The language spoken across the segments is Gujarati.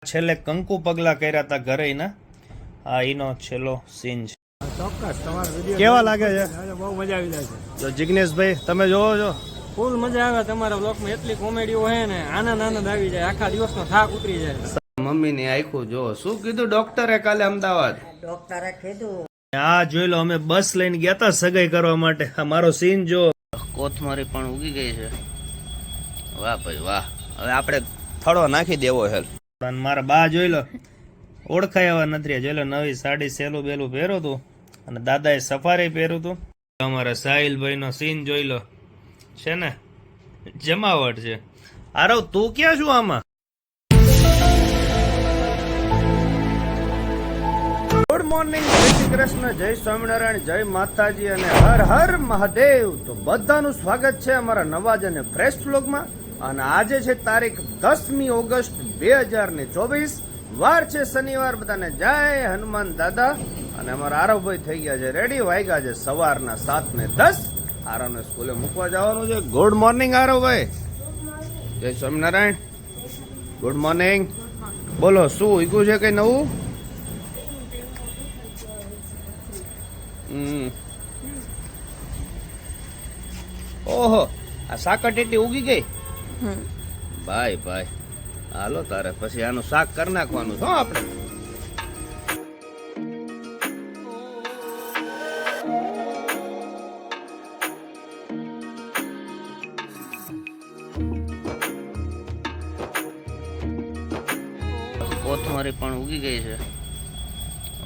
છેલ્લે કંકુ પગલા કર્યા હતા ઘરે ના આ ઈનો છેલ્લો સીન છે. ચોક્કસ તમારો વિડિયો કેવા લાગે છે? બહુ મજા આવી જાય છે. તો જિગ્નેશભાઈ તમે જોવો છો? ફૂલ મજા આવે તમારા બ્લોગમાં, એટલી કોમેડી હોય ને આનંદ આવી જાય, આખા દિવસનો થાક ઉતરી જાય. મમ્મી ની આખું જો શું કીધું ડોક્ટરે કાલે અમદાવાદ? ડોક્ટરે કીધું આ જોઈ લો, અમે બસ લઈને ગયા હતા સગાઈ કરવા માટે. આ મારો સીન જો. કોથમરી પણ ઉગી ગઈ છે. વાહ ભાઈ વાહ. હવે આપણે થડો નાખી દેવો છે. મારા બા જોઈ લો, ઓળખાય એવા નથી. જોઈ લો, નવી સાડી સેલું બેલું પહેરું તું અને દાદાએ સફારી પહેર્યું તું. અમારા સાહિલભાઈ નો સીન જોઈ લો, છે ને જમાવટ છે. આરવ તું ક્યાં છું આમાં? ગુડ મોર્નિંગ, જય શ્રી કૃષ્ણ, જય સ્વામિનારાયણ, જય માતાજી અને હર હર મહાદેવ. તો બધાનું સ્વાગત છે અમારા નવા જ અને ફ્રેશ વ્લોગમાં. અને આજે છે તારીખ 10મી ઓગસ્ટ 2024, વાર છે શનિવાર. બધાને જય હનુમાન દાદા. અને અમારા આરવભાઈ થઈ ગયા છે રેડી, વાગ્યા છે સવારના 7:10. આરવને સ્કૂલે મૂકવા જવાનું છે. ગુડ મોર્નિંગ આરવભાઈ, જય સ્વામિનારાયણ, ગુડ મોર્નિંગ. બોલો શું ઉગ્યું છે કઈ નવું? ઓહો, આ સાકર ટેટી ઉગી ગઈ. ભાઈ ભાઈ, હાલો તારે પછી આનું શાક કરી નાખવાનું છો આપણે. કોથમરી પણ ઉગી ગઈ છે.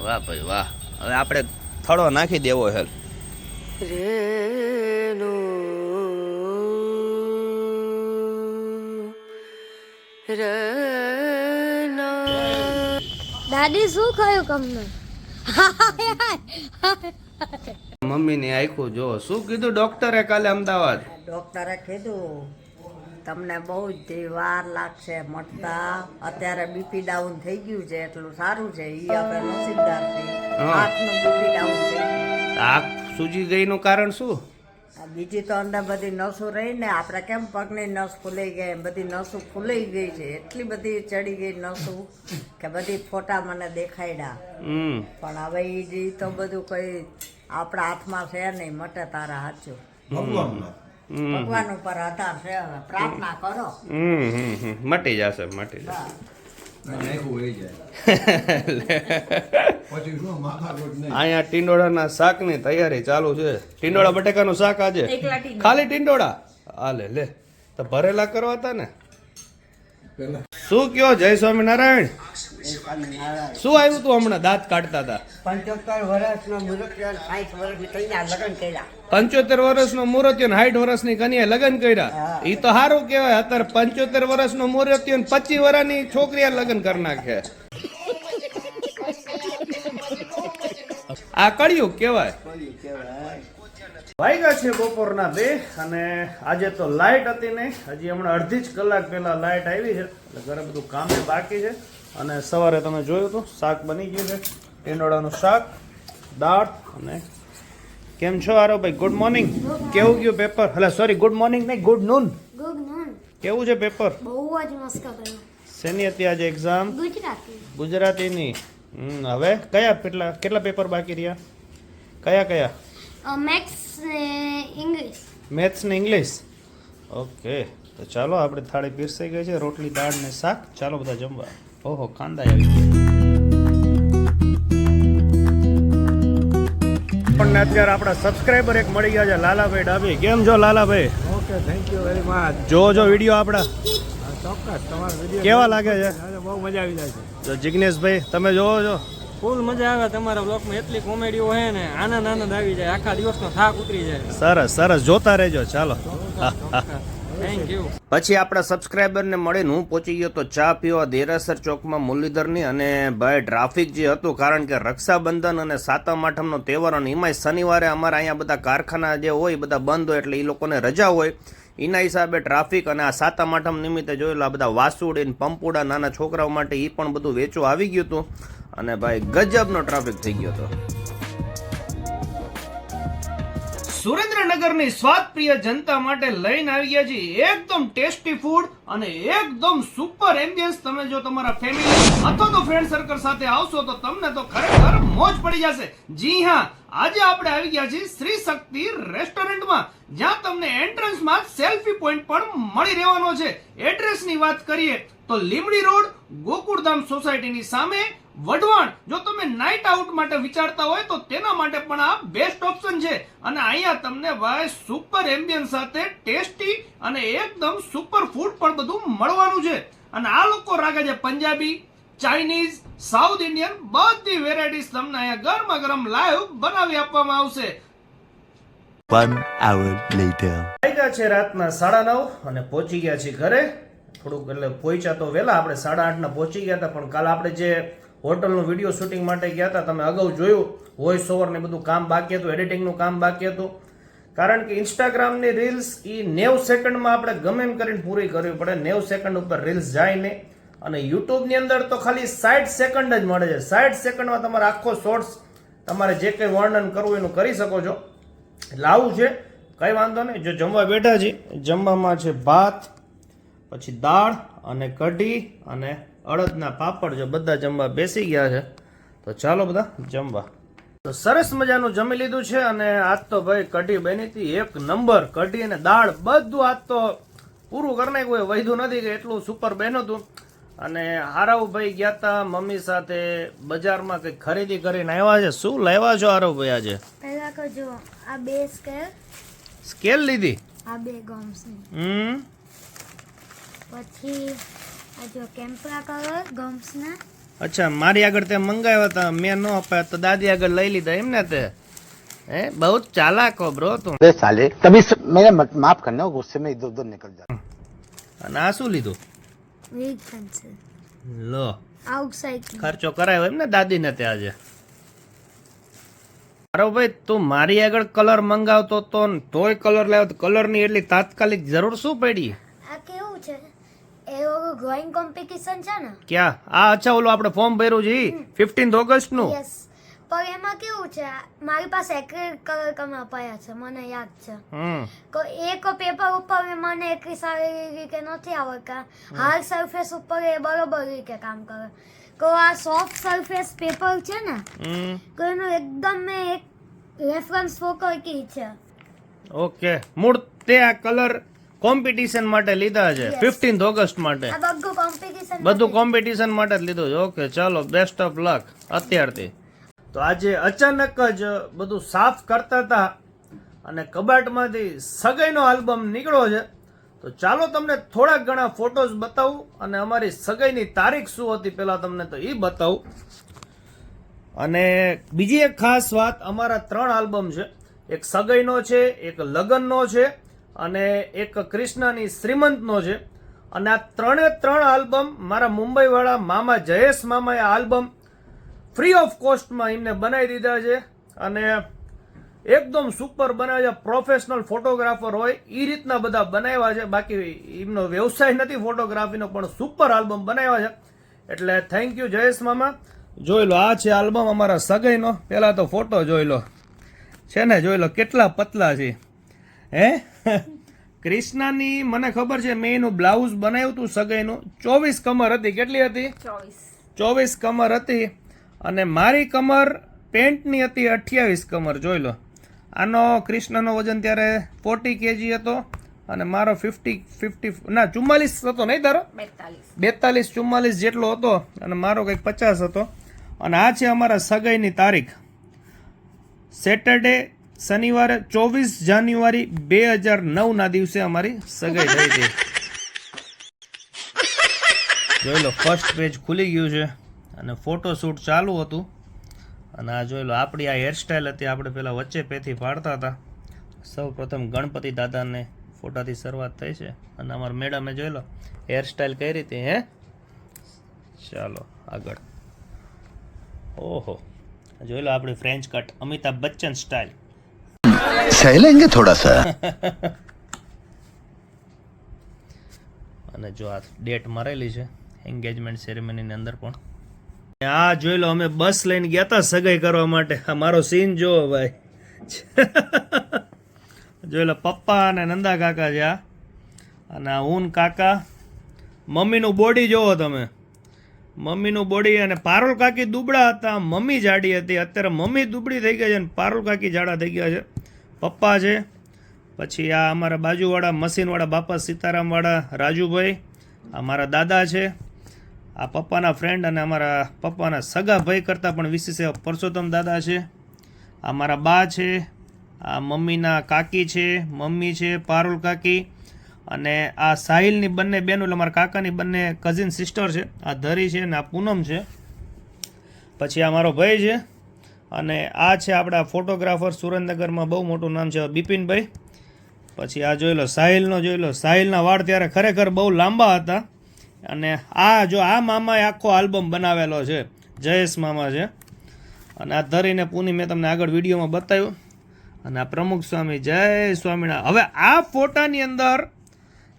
વાહ ભાઈ વાહ. હવે આપણે થડો નાખી દેવો છે. દાદી શું ખાયું તમને? મમ્મી ની આખું જો શું કીધું ડોક્ટરે કાલે અમદાવાદ? ડોક્ટરે કીધું તમને બહુ જ વાર લાગશે મટતા. અત્યારે બીપી ડાઉન થઈ ગયું છે, એટલું સારું છે. ઈ આપણે નસીબદાર છે. હાથનું બીપી ડાઉન થઈ ગયું. આ સૂજી ગઈ નું કારણ શું? બીજી તો અંદર બધી નસો રહી ને, આપણે કેમ પગની નસ ફૂલાઈ ગઈ, બધી નસો ફૂલાઈ ગઈ છે. એટલી બધી ચડી ગઈ નસો કે બધી ફોટા મને દેખાડ્યા. પણ હવે ઈ તો બધું કઈ આપણા હાથમાં છે નહીં. મટે તારા હાચું, ભગવાન ઉપર આધાર છે. હવે પ્રાર્થના કરો, મટી જશે, મટી જશે. અહીંયા ટીંડોળાના શાક ની તૈયારી ચાલુ છે. ટીંડોળા બટેકાનું શાક આજે ખાલી ટીંડોળા. હાલે લે, તો ભરેલા કરવા હતા ને. શું કયો? જય સ્વામિનારાયણ. શું આવ્યું તું હમણાં? દાંત કાઢતા હતા. 75 વર્ષનો મુરતિયો 60 વર્ષની કન્યા લગ્ન કર્યા. 75 વર્ષનો મુરતિયો 60 વર્ષની કન્યાએ લગ્ન કર્યા. ઈ તો સારું કેવાય. અત્યારે 75 વર્ષનો મુરતિયો 25 વર્ષની છોકરીએ લગ્ન કરી નાખે. આ કળિયુગ કેવાય. વાગ્યા છે બપોરના 2 અને આજે તો લાઇટ હતી નહીં. હજી હમણાં અડધી જ કલાક પહેલા લાઇટ આવી છે, એટલે ઘરે બધું કામ બાકી છે. અને સવારે તમે જોયું હતું શાક બની ગયું છે, ટીંડોળાનું શાક, દાળ. અને કેમ છો આરવભાઈ? Good morning. કેવું ગયું પેપર? એટલે સોરી, ગુડ મોર્નિંગ નહીં, ગુડ નૂન. Good non. કેવું છે પેપર? બહુ જ મસ્ત કર્યું. શેની હતી આજે એક્ઝામ? ગુજરાતી. ગુજરાતીની. હવે કેટલા પેપર બાકી રહ્યા? કયા? મેથ્સ ને ઇંગ્લિશ. મેથ્સ ને ઇંગ્લિશ. ઓકે, તો ચાલો આપણે થાળી પીરસાઈ ગઈ છે, રોટલી દાળ ને શાક. ચાલો બધા જમવા. ઓહો, કાંદા આવી પણ અત્યારે આપણા સબસ્ક્રાઇબર એક મળી ગયા છે, લાલાભાઈ ડાભી. કેમ છો Lalabhai? Okay, thank you very much. જો વિડીયો આપણા. ચોક્કસ તમારો વિડિયો કેવા લાગે છે? બહુ મજા આવી જાય છે. તો જિગ્નેશભાઈ તમે જોવો છો? ફૂલ મજા આવે તમારા બ્લોગમાં, એટલી કોમેડી હોય ને આનંદ આવી જાય, આખા દિવસનો થાક ઉતરી જાય. સરસ, જોતા રહેજો. ચાલો, થેન્ક યુ. પછી આપણા સબસ્ક્રાઇબરને મળીને હું પહોંચી ગયો તો ચા પીવા દેરાસર ચોકમાં મુરલીધરની. અને ભાઈ ટ્રાફિક જે હતું, કારણ કે રક્ષાબંધન અને સાતમ આઠમનો તહેવાર, અને એમાંય શનિવારે અમારા અહીંયા બધા કારખાના જે હોય બધા બંધ હોય, એટલે એ લોકોને રજા હોય. એના હિસાબે ટ્રાફિક. અને આ સાતમ આઠમ નિમિત્તે જોયેલા બધા વાસુડી ને પંપુડા નાના છોકરાઓ માટે એ પણ બધું વેચવા આવી ગયું હતું. અને ભાઈ ગજબનો ટ્રાફિક થઈ ગયો હતો. સુરેન્દ્રનગરની સ્વાદપ્રિય જનતા માટે લઈને આવી ગયા છીએ એકદમ ટેસ્ટી ફૂડ અને એકદમ સુપર એમ્બિયન્સ. તમે જો તમારા ફેમિલી અથવા તો ફ્રેન્ડ સર્કલ સાથે આવશો તો તમને તો ખરેખર મોજ પડી જશે. જી હા, આજે આપણે આવી ગયા છીએ શ્રી શક્તિ રેસ્ટોરન્ટમાં, જ્યાં તમને એન્ટ્રન્સમાં સેલ્ફી પોઈન્ટ પણ મળી રહેવાનો છે. એડ્રેસની વાત કરીએ તો લીમડી રોડ ગોકુળધામ સોસાયટીની સામે વઢવાણ. જો તમે નાઇટ આઉટ માટે વિચારતા હોય તો તેના માટે પણ આ બેસ્ટ ઓપ્શન છે. અને અહીંયા તમને ભાઈ સુપર એમ્બિયન્સ સાથે ટેસ્ટી અને એકદમ સુપર ફૂડ પણ બધું મળવાનું છે. અને આ લોકો રાખે છે પંજાબી, ચાઇનીઝ, સાઉથ ઇન્ડિયન બધી વેરાયટીઝ તમને અહીંયા ગરમા ગરમ લાઈવ બનાવી આપવામાં આવશે. 1 hour later. વાગ્યા છે રાતના 9:30 અને પહોંચી ગયા છીએ ઘરે. થોડુંક એટલે પહોંચ્યા તો વહેલા, આપણે 8:30 પહોંચી ગયા હતા. પણ કાલ આપણે જે હોટલનું વિડીયો શૂટિંગ માટે ગયા હતા, તમે અગાઉ જોયું, વોઇસ ઓવર ને બધું કામ બાકી હતું, એડિટિંગનું કામ બાકી હતું. કારણ કે ઇન્સ્ટાગ્રામની રીલ્સ એ 90 સેકન્ડમાં આપણે ગમે એમ કરીને પૂરી કરવી પડે. 90 સેકન્ડ ઉપર રીલ્સ જાય નહીં. અને યુટ્યુબની અંદર તો ખાલી 60 સેકન્ડ જ મળે છે. 60 સેકન્ડમાં તમારે આખો શોર્ટ્સ તમારે જે કંઈ વર્ણન કરવું એનું કરી શકો છો. એટલે આવું છે, કંઈ વાંધો નહીં. જો જમવા બેઠા છીએ, જમવામાં છે ભાત, પછી દાળ અને કઢી અને અડદના પાપડ. જો બધા જમવા બેસી ગયા છે, તો ચાલો બધા જમવા. તો સરસ મજાનું જમી લીધું છે. અને આજ તો ભાઈ કઢી બની હતી એક નંબર. કઢી અને દાળ બધું આજ તો પૂરું કરી નાખ્યું, વૈધું નથી કે એટલું સુપર બન્યું હતું. અને હારાવભાઈ ગયા હતા મમ્મી સાથે બજારમાં કંઈક ખરીદી કરીને આવ્યા છે. શું લાવ્યા છો હારાવભાઈ આજે? પહેલા તો જો આ બે સ્કેલ લીધી? આ બે ગમ્સ પછી આ જો કેમ્પરા કલર ગમ્સ ના. અચ્છા, મારી આગળ તે મંગાવ્યા હતા, મેં ન અપાયા તો દાદી આગળ લઈ લીધા એમ ને? તે બહુ ચાલાક હો બ્રો તું. साले कभी मेरे माफ करना, गुस्से में इधर उधर निकल जाता. અને આ શું લીધું? વીક પેન્સિલ લો, આઉટસાઇડ. ખર્ચો કરાયો એમ ને દાદીને તે આજે? અરે ભાઈ, તું મારી આગળ કલર મંગાવતો તો તોય કલર લાવ્યો તો કલરની એટલી તાત્કાલિક જરૂર શું પડી? આ કેવું છે, એ ડ્રોઈંગ કોમ્પિટિશન છે ને? ક્યાં? આ અચ્છા, ઓલું આપણે ફોર્મ ભર્યું છે 15 ઓગસ્ટ નું. યસ, પણ એમાં કેવું છે, મારી પાસે એક્રેલિક કલર તમે અપાયા છે, મને યાદ છે. તો એક પેપર ઉપર મને એટલી સારી રીતે નથી આવડતા. હાર્ડ સરફેસ ઉપર એ બરોબર રીતે કામ કરે. તો આ સોફ્ટ સરફેસ પેપર છે ને, તો એનો એકદમ મેં એક રેફરન્સ ફોટો કી છે. ઓકે, મૂળ તે આ કલર કોમ્પિટિશન માટે લીધા છે 15 ઓગસ્ટ માટે. આ બધું કોમ્પિટિશન, બધું કોમ્પિટિશન માટે જ લીધું છે. ઓકે, ચાલો, બેસ્ટ ઓફ લક અત્યારથી. તો આજે અચાનક જ બધું સાફ કરતા હતા અને કબાટમાંથી સગાઈનો આલ્બમ નીકળ્યો છે. તો ચાલો તમને થોડાક ઘણા ફોટોઝ બતાવું અને અમારી સગાઈની તારીખ શું હતી પહેલા તમને તો એ બતાવું. અને બીજી એક ખાસ વાત, અમારા 3 આલ્બમ છે. એક સગાઈનો છે, એક લગ્નનો છે અને એક કૃષ્ણની શ્રીમંતનો છે. અને આ 3 આલ્બમ મારા મુંબઈવાળા મામા જયેશ મામાએ આલ્બમ ફ્રી ઓફ કોસ્ટમાં એમને બનાવી દીધા છે. અને એકદમ સુપર બનાવ્યા છે. પ્રોફેશનલ ફોટોગ્રાફર હોય એ રીતના બધા બનાવ્યા છે. બાકી એમનો વ્યવસાય નથી ફોટોગ્રાફીનો, પણ સુપર આલ્બમ બનાવ્યા છે. એટલે થેન્ક યુ જયેશ મામા. જોઈ લો, આ છે આલ્બમ અમારા સગાઈનો. પહેલા તો ફોટો જોઈ લો, છે ને? જોઈ લો કેટલા પતલા છે. હે ક્રિષ્નાની મને ખબર છે, મેં એનું બ્લાઉઝ બનાવ્યું હતું સગાઈનું. 24 કમર હતી. કેટલી હતી? 24 કમર હતી. અને મારી કમર પેન્ટની હતી 28 કમર. જોઈ લો, આનો કૃષ્ણનો વજન ત્યારે 40 kg હતો અને મારો 44 હતો નહીં, તારો 42 44 જેટલો હતો અને મારો કંઈક 50 હતો. અને આ છે અમારા સગાઈની તારીખ, સેટરડે શનિવારે 24 જાન્યુઆરી 2009 ના દિવસે અમારી સગાઈ થઈ હતી. જોઈ લો, ફર્સ્ટ પેજ ખુલી ગયું છે અને ફોટોશૂટ ચાલુ હતું. અને આ જોઈ લો, આપણી આ હેરસ્ટાઈલ હતી. આપણે પેલા વચ્ચે પેથી પાડતા હતા. સૌ પ્રથમ ગણપતિ દાદાને ફોટાથી શરૂઆત થઈ છે. અને અમારા મેડમે જોઈ લો હેરસ્ટાઈલ કઈ રીતે. હે, ચાલો આગળ. ઓહો, જોઈ લો આપણી French cut, Amitabh Bachchan style. સહેલેંગે થોડા સા. અને જો આ ડેટ મારેલી છે એન્ગેજમેન્ટ સેરેમનીની અંદર પણ. આ જોઈ લો, અમે બસ લઈને ગયા હતા સગાઈ કરવા માટે. આ મારો સીન જોવો ભાઈ. જોઈ લો પપ્પા અને નંદા કાકા છે આ, અને આ ઊન કાકા. મમ્મીનું બોડી જોવો તમે, મમ્મીનું બોડી. અને પારુલ કાકી દુબળા હતા, મમ્મી જાડી હતી. અત્યારે મમ્મી દુબળી થઈ ગઈ છે અને પારુલ કાકી જાડા થઈ ગયા છે. પપ્પા છે. પછી આ અમારા બાજુવાળા મશીનવાળા બાપા સીતારામવાળા રાજુભાઈ, આ મારા દાદા છે. આ પપ્પાના ફ્રેન્ડ અને અમારા પપ્પાના સગા ભાઈ કરતાં પણ વિશેષ એવા પરસોત્તમ દાદા છે. આ મારા બા છે. આ મમ્મીના કાકી છે, મમ્મી છે પારુલ કાકી. અને આ સાહિલની બંને બહેનો એટલે મારા કાકાની બંને કઝિન સિસ્ટર છે. આ ધરી છે ને આ પૂનમ છે. પછી આ મારો ભાઈ છે. અને આ છે આપણા ફોટોગ્રાફર, સુરેન્દ્રનગરમાં બહુ મોટું નામ છે બિપિનભાઈ. પછી આ જોઈ લો સાહિલનો, જોઈ લો સાહિલના વાળ ત્યારે ખરેખર બહુ લાંબા હતા. અને આ જો આ મામાએ આખો આલ્બમ બનાવેલો છે, જયેશ મામા છે. અને આ ધરીને પૂની મેં તમને આગળ વિડીયોમાં બતાવ્યું. અને આ પ્રમુખ સ્વામી, જય સ્વામિનારાયણ. હવે આ ફોટાની અંદર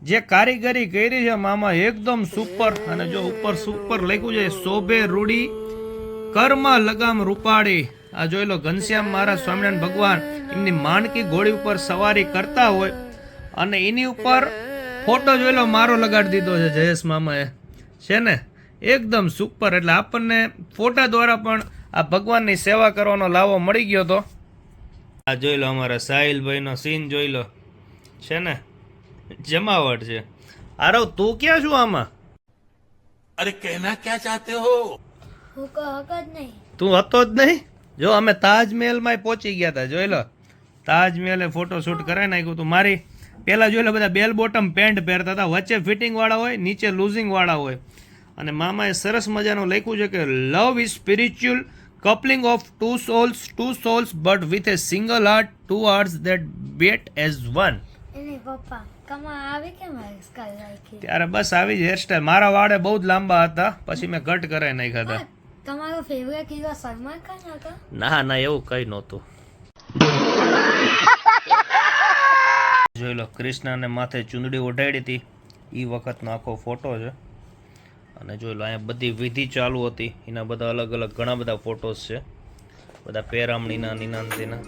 જે કારીગરી કરી છે મામા એકદમ સુપર. અને જો ઉપર સુપર લખ્યું છે શોભે રૂડી કર્મા લગામ રૂપાળી. આ જોઈ લો ઘનશ્યામ મહારાજ સ્વામિનારાયણ ભગવાન એમની માણકી ઘોડી ઉપર સવારી કરતા હોય અને એની ઉપર ફોટો જોઈ લો મારો લગાડી દીધો છે જયેશ મામાએ, છે ને એકદમ સુપર. એટલે આપણને ફોટા દ્વારા પણ આ ભગવાનની સેવા કરવાનો લાવો મળી ગયો હતો. આ જોઈ લો અમારા સાહિલભાઈનો સીન જોઈ લો, છે ને જમાવટ છે. આરવ તું ક્યાં છું આમાં? अरे कहना क्या चाहते हो? હું કહો જ નહીં. તું હતો જ નહીં. જો અમે તાજમહેલમાં પહોંચી ગયા હતા, જોઈ લો તાજમહેલે ફોટો શૂટ કરાવી નાખ્યું હતું. મારી પહેલાં જોઈ લો બધા બેલ બોટમ પેન્ટ પહેરતા હતા, વચ્ચે ફિટિંગવાળા હોય, નીચે લૂઝિંગવાળા હોય. અને મામાએ સરસ મજાનું લખ્યું છે કે love is spiritual coupling of two souls but with a single heart, two hearts that beat as one. એની પપ્પા કમા આવી કે મારી સ્કાય રાખી ત્યારે બસ આવી જ હેરસ્ટાઈલ. મારા વાળે બહુ જ લાંબા હતા, પછી મેં કટ કરાવી નાખ્યા હતા. તમારો ફેવરેટ હીરો સલમાન ખાન હતો? ના ના એવું કઈ નહોતું. જોઈ લો કૃષ્ણને માથે ચૂંદડી ઓઢાડી હતી એ વખતનો આખો ફોટો છે. અને જોઈ લો અહીંયા બધી વિધિ ચાલુ હતી, એના બધા અલગ અલગ ઘણા બધા ફોટોસ છે, બધા પેરામણીના નિનાંતીના.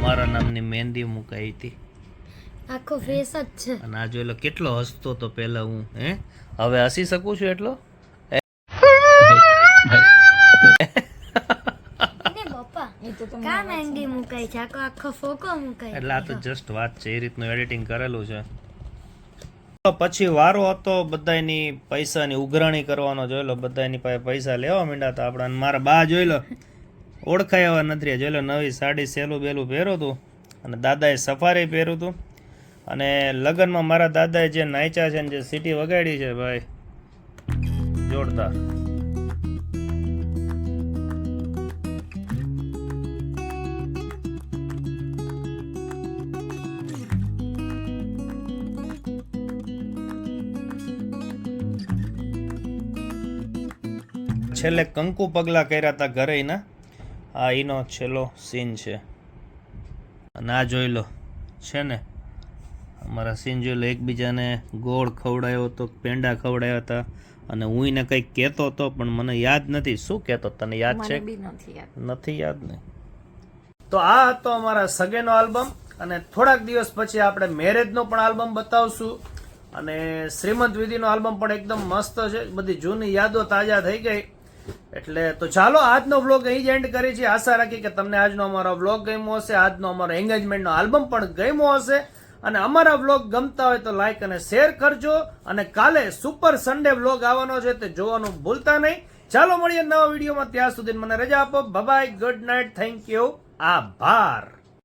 મારા નામની મહેંદી મુકાઈ હતી. આખો ફેસ જ છે. અને આ જોઈ લો કેટલો હસતો તો પહેલા હું, હવે હસી શકું છું એટલો. કા મહેંદી મુકાઈ છે, આખો ફોકો મુકાઈ. એટલે આ તો જસ્ટ વાત છે, એ રીતનું એડિટિંગ કરેલું છે. પછી વારો હતો બધાની પૈસાની ઉઘરાણી કરવાનો. જોઈ લો બધાની પાસે પૈસા લેવા માંડ્યા હતા આપણા. મારા બા જોઈ લો ઓળખાય એવા નથી. જોઈ લો નવી સાડી સેલું બેલું પહેર્યું હતું અને દાદાએ સફારી પહેર્યું હતું. અને લગ્નમાં મારા દાદાએ જે નાચ્યા છે ને જે સીટી વગાડી છે ભાઈ જોરદાર. છેલ્લે કંકુ પગલા કર્યા હતા ઘરે એના. આ એનો છેલ્લો સીન છે. અને આ જોઈ લો, છે ને અમારા સીન જોઈ લો. એકબીજાને ગોળ ખવડાયો હતો, પેંડા ખવડાયા હતા. અને હું એને કંઈક કહેતો હતો પણ મને યાદ નથી શું કહેતો. તને યાદ છે? નથી યાદ ને. તો આ હતો અમારા સગેનો આલ્બમ. અને થોડાક દિવસ પછી આપણે મેરેજનો પણ આલ્બમ બતાવશું. અને શ્રીમંત વિધિનો આલ્બમ પણ એકદમ મસ્ત છે. બધી જૂની યાદો તાજા થઈ ગઈ. એટલે તો ચાલો આજનો વ્લોગ અહીં જ એન્ડ કરી છે. આશા રાખી કે તમને આજનો અમારો વ્લોગ ગમ્યો હશે, આજનો અમારો એંગેજમેન્ટનો આલ્બમ પણ ગમ્યો હશે. અને અમારા વ્લોગ ગમતા હોય તો લાઈક અને શેર કરજો. અને કાલે સુપર સન્ડે વ્લોગ આવવાનો છે, તે જોવાનું ભૂલતા નહીં. ચાલો મળીએ નવા વિડીયોમાં. ત્યાં સુધી મને રજા આપો. Bye, good night, thank you, આભાર.